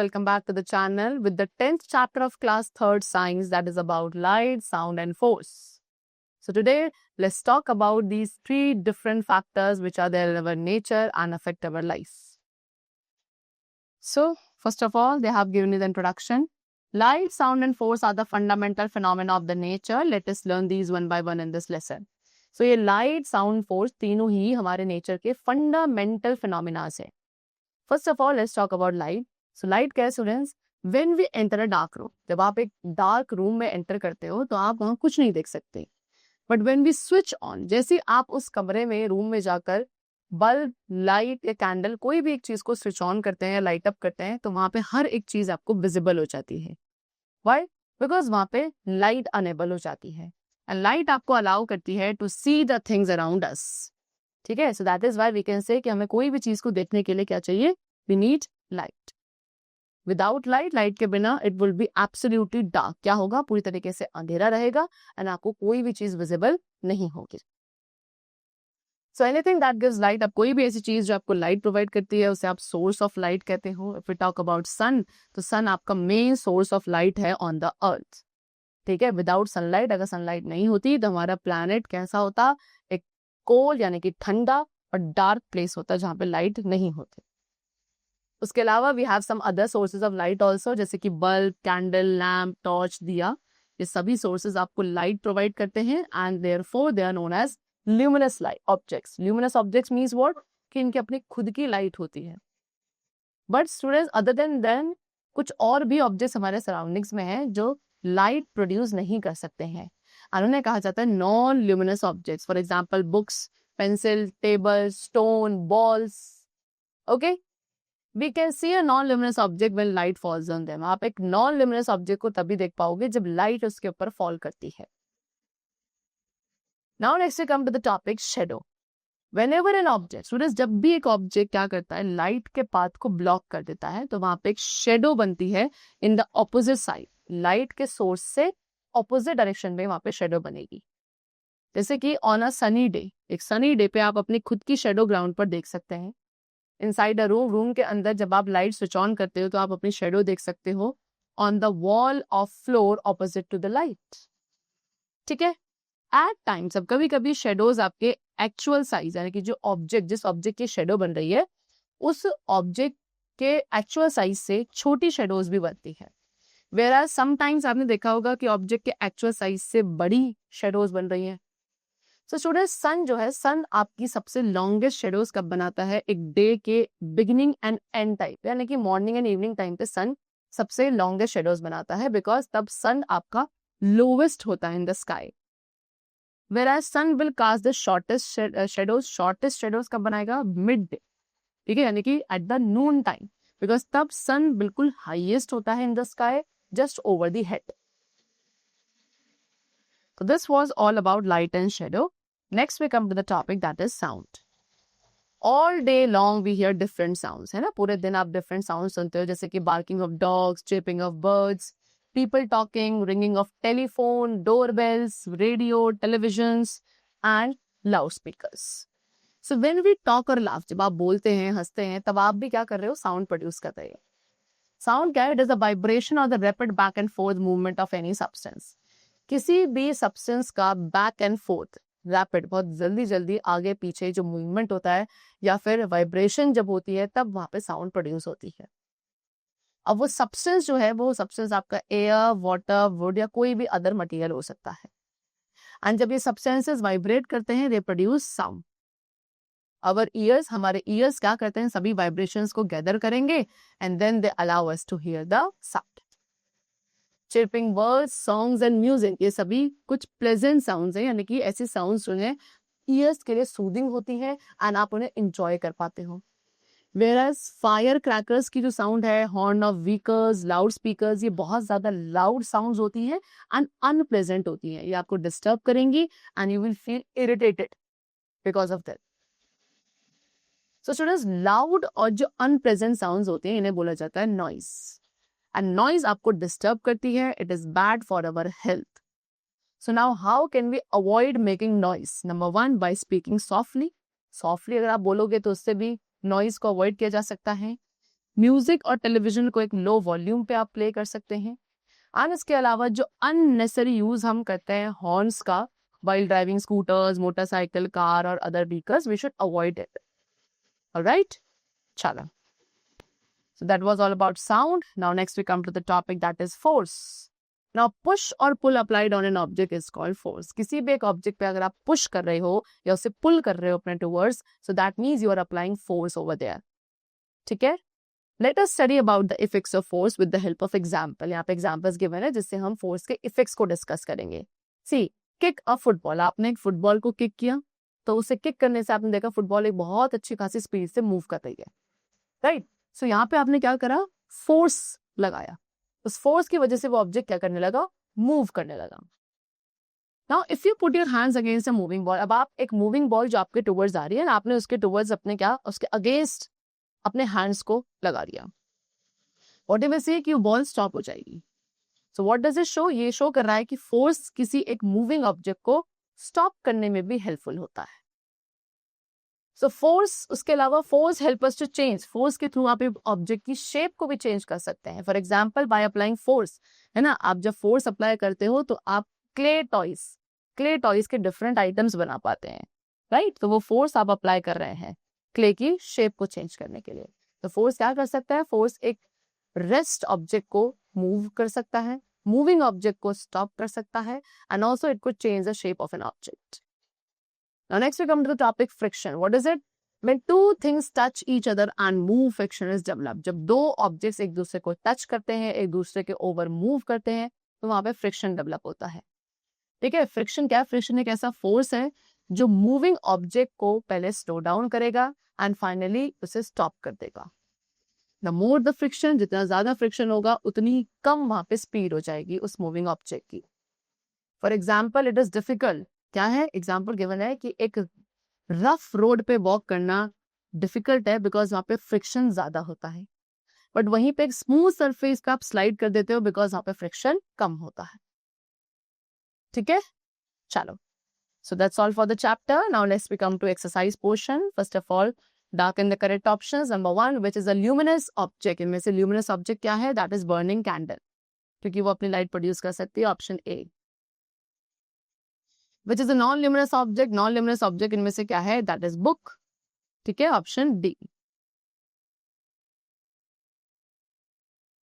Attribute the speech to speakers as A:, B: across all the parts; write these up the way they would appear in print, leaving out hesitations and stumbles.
A: welcome back to the channel with the 10th chapter of class 3rd science, that is about light, sound and force. So today let's talk about these three different factors which are there in our nature and affect our life. So first of all, they have given you the introduction. Light, sound and force are the fundamental phenomena of the nature. Let us learn these one by one in this lesson. So ये light, sound, force तीनों ही हमारे nature के fundamental phenomena है. First of all, let's talk about light. So light क्या है students? When we enter a dark room, जब आप एक dark room में enter करते हो तो आप वहाँ कुछ नहीं देख सकते. But when we switch on, जैसे आप उस कमरे में रूम में जाकर बल्ब, लाइट या कैंडल कोई भी एक चीज को स्विच ऑन करते हैं या लाइट अप करते हैं तो वहां पे हर एक चीज आपको विजिबल हो जाती है. Why? Because वहां पे लाइट अनेबल हो जाती है. एंड लाइट आपको अलाउ करती है to see the things around us. ठीक है, so that is why we can say कि हमें कोई भी चीज को देखने के लिए क्या चाहिए? We need light. Without light, light के बिना it will be absolutely dark. क्या होगा? पूरी तरीके से अंधेरा रहेगा एंड आपको कोई भी चीज विजिबल नहीं होगी. So anything that gives light, अब कोई भी ऐसी चीज जो आपको लाइट प्रोवाइड करती है उसे आप सोर्स ऑफ लाइट कहते हो. If we talk about sun, तो सन आपका मेन सोर्स ऑफ लाइट है ऑन द अर्थ. ठीक है, विदाउट सनलाइट, अगर सनलाइट नहीं होती तो हमारा प्लैनेट कैसा होता? एक कोल्ड यानी कि ठंडा और डार्क प्लेस होता जहां पे लाइट नहीं होती. उसके अलावा we have some other sources of light also, जैसे कि बल्ब, कैंडल, लैम्प, टॉर्च, दिया. ये सभी सोर्सेज आपको लाइट प्रोवाइड करते हैं and therefore they are known as luminous light objects. Luminous objects means what? कि इनकी अपनी खुद की लाइट होती है. बट स्टूडेंट्स, अदर देन कुछ और भी ऑब्जेक्ट्स हमारे सराउंडिंग्स में हैं जो लाइट प्रोड्यूस नहीं कर सकते हैं. उन्हें कहा जाता है non luminous objects. For example books, pencil, table, stone, balls. Okay, we can see a non luminous object when light falls on them. आप एक नॉन ल्यूमिनस ऑब्जेक्ट को तभी देख पाओगे जब लाइट उसके ऊपर फॉल करती है. Now next we come to the topic shadow. Whenever an object, students, जब भी एक ऑब्जेक्ट क्या करता है? लाइट के पाथ को ब्लॉक कर देता है तो वहां पे एक शेडो बनती है in the opposite side. Light के सोर्स से ऑपोजिट डायरेक्शन में वहां पे शेडो बनेगी. जैसे कि ऑन अ सनी डे, एक सनी डे पे आप अपनी खुद की शेडो ग्राउंड पर देख सकते हैं. इनसाइड अ रूम, रूम के अंदर जब आप लाइट स्विच ऑन करते हो तो आप अपनी शेडो देख सकते हो on the wall of floor opposite to the light. ठीक है, एट टाइम्स अब कभी कभी शेडोज आपके एक्चुअल साइज यानी कि जो ऑब्जेक्ट, जिस ऑब्जेक्ट की शेडो बन रही है उस ऑब्जेक्ट के एक्चुअल साइज से छोटी शेडोज भी बनती है. वेयर समटाइम्स आपने देखा होगा कि ऑब्जेक्ट के एक्चुअल साइज से बड़ी शेडोज बन रही है. सो स्टूडेंट, सन जो है, सन आपकी सबसे लॉन्गेस्ट शेडोज कब बनाता है? एक डे के बिगिनिंग एंड एंड टाइम, यानी कि मॉर्निंग एंड इवनिंग टाइम पे सन सबसे लॉन्गेस्ट शेडोज बनाता है, बिकॉज तब सन आपका लोवेस्ट होता है in the sky. Whereas sun will cast the shortest shadows. Shortest shadows कब बनाएगा? Mid day. ठीक है, यानी कि at the Noon time, because तब सन बिल्कुल हाईएस्ट होता है in the sky, just over the head. So this was all about light and shadow. Next we come to the topic that is sound. All day long we hear different sounds, है ना? पूरे दिन आप different sounds सुनते हो, जैसे कि barking of dogs, chirping of birds, people talking, ringing of telephone, doorbells, radio, televisions and loudspeakers. So when we talk or laugh, जब आप बोलते हैं, हंसते हैं, तब आप भी क्या कर रहे हो? साउंड प्रोड्यूस कर रहे हो. साउंड क्या है? इट इज द वाइब्रेशन और the rapid back and fourth movement of any substance. किसी भी सब्सटेंस का बैक एंड फोर्थ, रैपिड, बहुत जल्दी जल्दी आगे पीछे जो मूवमेंट होता है या फिर वाइब्रेशन जब होती है तब वहां पे साउंड प्रोड्यूस होती है. अब वो सब्सटेंस जो है, वो सब्सटेंस आपका एयर, वाटर, वुड या कोई भी अदर मटेरियल हो सकता है. एंड जब ये सब्सटेंसेस वाइब्रेट करते हैं, they produce sound. Our ears, हमारे ईयर्स क्या करते हैं? सभी वाइब्रेशंस को गैदर करेंगे and then they allow us to hear the sound. Chirping birds, songs and music, ये सभी कुछ प्लेजेंट साउंड्स हैं, यानी कि ऐसी साउंड्स जो हैं ईयर्स के लिए सूदिंग होती हैं एंड आप उन्हें एंजॉय कर पाते हो. Whereas फायर क्रैकर्स की जो साउंड है, horn of vehicles, loud speakers, ये बहुत ज्यादा लाउड साउंड्स होती हैं एंड अनप्लेजेंट होती हैं. ये आपको डिस्टर्ब करेंगी and you will feel irritated because of that. So students, loud और जो अनप्लेजेंट साउंड्स होते हैं इन्हें बोला जाता है नॉइज. एंड नॉइज आपको डिस्टर्ब करती है. It is bad for our health. So now how can we avoid making noise? Number 1, by speaking softly. Softly अगर आप बोलोगे तो उससे भी नॉइज को अवॉइड किया जा सकता है. म्यूजिक और टेलीविजन को एक लो वॉल्यूम पे आप प्ले कर सकते हैं। एंड इसके अलावा जो अननेसेसरी यूज हम करते हैं हॉर्न्स का while driving scooters, motorcycle, car or other vehicles, we should avoid it. Alright? Chala. So that was all about sound. Now next we come to the topic that is force. Now push or pull applied on an object is called force. किसी भी एक object पे अगर आप push कर रहे हो या उसे pull कर रहे हो अपने towards, so that means you are applying force over there. ठीक है? Let us study about the effects of force with the help of example. यहाँ पे examples given है जिससे हम force के effects को discuss करेंगे. See, किक अ फुटबॉल, आपने एक फुटबॉल को किक किया तो उसे किक करने से आपने देखा फुटबॉल एक बहुत अच्छी खासी स्पीड से मूव कर रही है, राइट? सो यहाँ पे आपने क्या करा, फोर्स लगाया, उस फोर्स की वजह से वो ऑब्जेक्ट क्या करने लगा, मूव करने लगा. Now if you put your hands against a moving ball, अब आप एक मूविंग बॉल जो आपके टुवर्ड्स आ रही है, आपने उसके टुवर्ड्स अपने क्या, उसके अगेंस्ट अपने हैंड्स को लगा दिया, व्हाट इफ आई से कि वो बॉल स्टॉप हो जाएगी. So what does it show, ये शो कर रहा है कि फोर्स किसी एक मूविंग ऑब्जेक्ट को स्टॉप करने में भी हेल्पफुल होता है. सो फोर्स, उसके अलावा force help us to change, force के थ्रू आप ऑब्जेक्ट की शेप को भी चेंज कर सकते हैं. For example by applying force, है ना, आप जब फोर्स अप्लाई करते हो तो आप क्ले टॉयज के डिफरेंट आइटम्स बना पाते हैं, राइट? तो वो फोर्स आप अप्लाई कर रहे हैं क्ले की शेप को चेंज करने के लिए. तो फोर्स क्या कर सकता है, फोर्स एक रेस्ट ऑब्जेक्ट को मूव कर सकता है, मूविंग ऑब्जेक्ट को स्टॉप कर सकता है, and also it could change the shape of an object. Now next we come to the topic friction. What is it? When two things touch each other and move, friction is developed. जब दो objects एक दूसरे को touch करते हैं, एक दूसरे के ओवर मूव करते हैं, तो वहां पे फ्रिक्शन डेवलप होता है. ठीक है, फ्रिक्शन क्या है? फ्रिक्शन एक ऐसा फोर्स है जो मूविंग ऑब्जेक्ट को पहले स्लो डाउन करेगा एंड फाइनली उसे स्टॉप कर देगा. The more the friction, जितना ज्यादा फ्रिक्शन होगा उतनी कम वहां पे स्पीड हो जाएगी उस मूविंग ऑब्जेक्ट की. For example it is difficult, क्या है एग्जाम्पल गिवन है कि एक रफ रोड पे वॉक करना डिफिकल्ट है बिकॉज वहां पे फ्रिक्शन ज्यादा होता है, बट वहीं पे एक स्मूथ सरफेस पे आप स्लाइड कर देते हो बिकॉज वहां पे फ्रिक्शन कम होता है. ठीक है, चलो. So that's all for the chapter. Now let's come to exercise portion. First of all, darken the correct options. Number 1, which is a luminous object. इनमें से luminous object क्या है? That is burning candle, क्योंकि वो अपनी light produce कर सकती है. Option A. Which is a non-luminous object. Non-luminous object इनमें से क्या है? That is book. ठीक है, option D.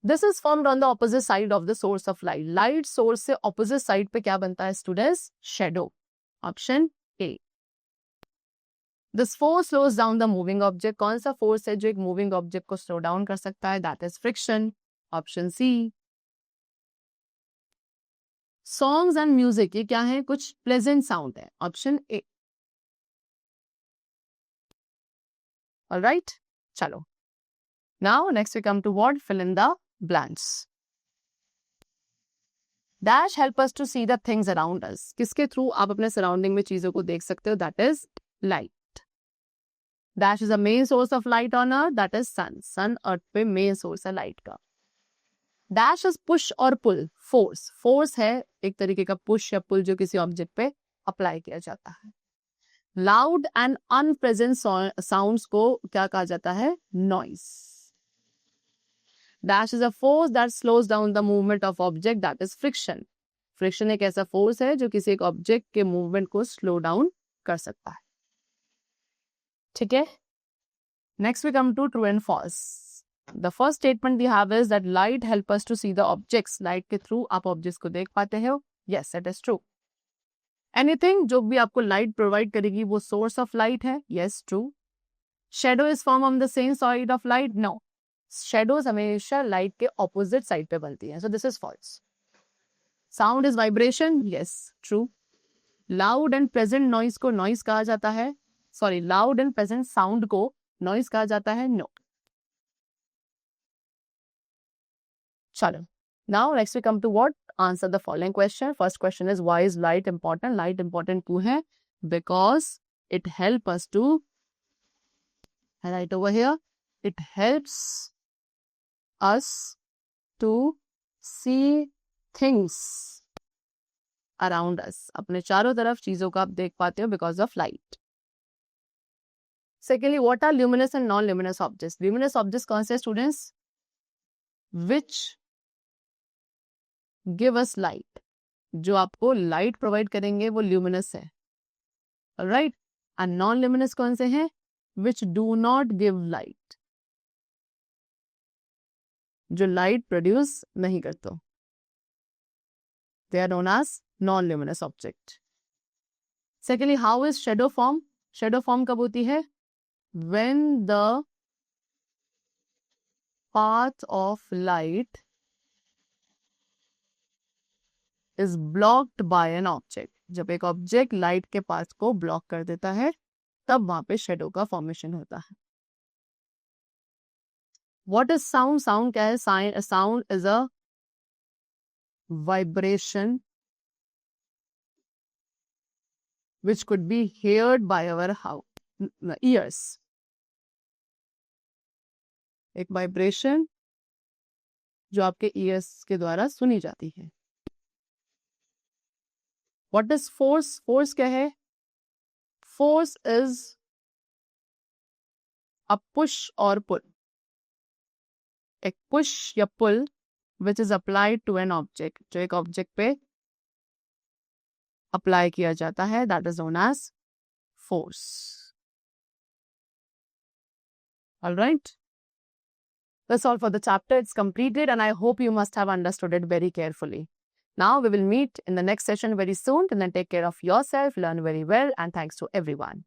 A: This is formed on the opposite side of the source of light. Light source से opposite side पे क्या बनता है students? Shadow. Option A. This force slows down the moving object. कौन सा force है जो एक मूविंग ऑब्जेक्ट को स्लो डाउन कर सकता है? That is friction. Option C. Songs and music ये क्या है? कुछ प्लेजेंट साउंड है. Option A. Alright, चलो. Now next we come to what? Fill in the blanks. Dash help us to see the things around us. किसके through आप अपने surrounding में चीजों को देख सकते हो? That is light. Dash is a main source of light on earth. That is sun. Sun earth पे main source है light का. Dash is push और pull. Force. Force है एक तरीके का push या pull जो किसी ऑब्जेक्ट पे अप्लाई किया जाता है. Loud and unpleasant sounds को क्या कहा जाता है? Noise. Dash is a force that slows down the movement of object. That is friction. Friction एक ऐसा फोर्स है जो किसी एक ऑब्जेक्ट के मूवमेंट को स्लो डाउन कर सकता है. ठीक है, next we come to true and false. The first statement we have is that light help us to see the objects. Light के थ्रू आप ऑब्जेक्ट्स को देख पाते हो. Yes, it is true. Anything जो भी आपको लाइट प्रोवाइड करेगी वो सोर्स ऑफ लाइट है. Yes, true. Shadow is form on the same side of light. No, shadows हमेशा लाइट के ऑपोजिट साइड पे बनती है. So this is false. Sound is vibration. Yes, true. Loud and present noise को noise कहा जाता है. Sorry, loud and present sound को नॉइज कहा जाता है. नो. चलो, now next we come to what? Answer the following question. First question is why is light important? Light important क्यों है? Because it help us to, right over here, it helps us to see things around us. अपने चारों तरफ चीजों को आप देख पाते हो because of light. Secondly, what are luminous and non-luminous objects? Luminous objects कौन से students? Which give us light. जो आपको light provide करेंगे वो luminous है. Alright? And non-luminous कौन से हैं? Which do not give light. जो light produce नहीं करते. They are known as non-luminous object. Secondly, how is shadow form? Shadow form कब होती है? When the path of light is blocked by an object. जब एक ऑब्जेक्ट लाइट के path को ब्लॉक कर देता है तब वहां पे शेडो का फॉर्मेशन होता है. What is sound? Sound क्या है? Sound is a vibration which could be heard by our ears. एक वाइब्रेशन जो आपके ईयर्स के द्वारा सुनी जाती है. What is force? Force क्या है? Force is a push or pull. एक push या pull which is applied to an object. जो एक object पे apply किया जाता है, that is known as force. Alright? That's all for the chapter. It's completed and I hope you must have understood it very carefully. Now we will meet in the next session very soon. Till then, take care of yourself, learn very well, and thanks to everyone.